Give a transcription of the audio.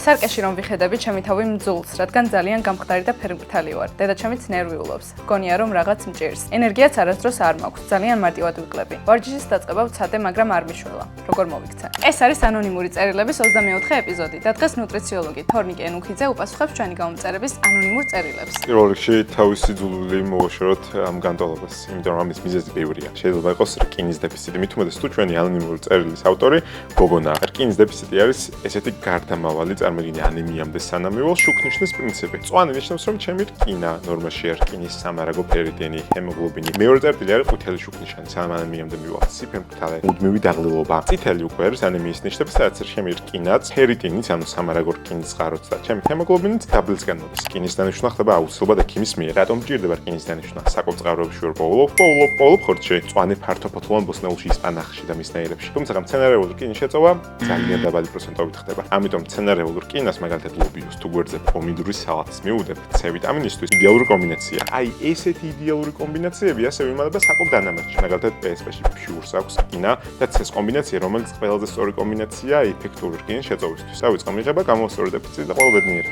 სარკეში რომ ვიხედები, ჩემი თავი მძულს, რადგან ძალიან გამხდარი და ფერმკრთალი ვარ. დედაჩემიც ნერვიულობს. გონია რომ რაღაც მჭირს. ენერგიაც არასდროს არ მაქვს. ძალიან მარტივად ვიკლები. ვარჯიშის დაწყება ვცადე, მაგრამ არ მიშველა. როგორ მოვიქცე? ეს არის ანონიმური წერილების 24 ეპიზოდი და დღეს ნუტრიციოლოგი თორნიკე ენუქიძე უპასუხებს ჩვენი გამომწერების ანონიმურ წერილებს. პირველ რიგში თავისი ძულული მოვაშოროთ ამ განტოლებას, იმიტომ რომ ამის მიზეზი ბევრია. შეიძლება იყოს რკინის დეფიციტი. მით უმეტეს თუ ჩვენი ანონიმური წერილის ავტორი გოგონა. რკინის დეფიციტი არის ესეთი გარდამავალი წარმოგიდგენთ ანემიამდე სანამ შუქნიშნის პრინციპი. მწვანე ნიშნავს რომ ჩემი რკინა ნორმაშია, რკინის სამარაგო ფერიტინი, ჰემოგლობინი. მეორე წერტილი არის ყვითელი შუქნიშანი, სანამ ანემიამდე მივა. სიფერმკრთალე, მუდმივი დაღლილობა. წითელი უკვე არის ანემიის ნიშნები, სადაც ჩემი რკინაც, ფერიტინიც, ანუ სამარაგო რკინის წყაროც და ჩემი ჰემოგლობინიც დაბლისგან მოდის. რკინის დანიშვნა ხდება აუცილებლად ექიმის მიერ. რატომ მჭირდება რკინის დანიშვნა? საკვებ-წყაროებში ვერ პოულობ ხორცში, მწვანე ფართოფოთლოვან ბოსტნეულში, ისპანახში და მისნაირებში. თუმცა მცენარეული რკინის შეწოვა ძალიან დაბალი პროცენტობით ხდება. ამიტომ მცენარეული რკინას მაგალითად ლობიოს თუ გვერდზე პომიდორის სალათს მივუდებ C ვიტამინისთვის იდეალური კომბინაცია. აი ესეთი იდეალური კომბინაციები ასევე იმალება საკვებ დანამატში. მაგალითად PSP-ში Pure-ს აქვს რკინა და C-ს კომბინაცია, რომელიც ყველაზე სწორი კომბინაციაა ეფექტური რკინის შეწოვისთვის. დავიწყო მიღება, გამოვასწორო დეფიციტი და ყველა ბედნიერი.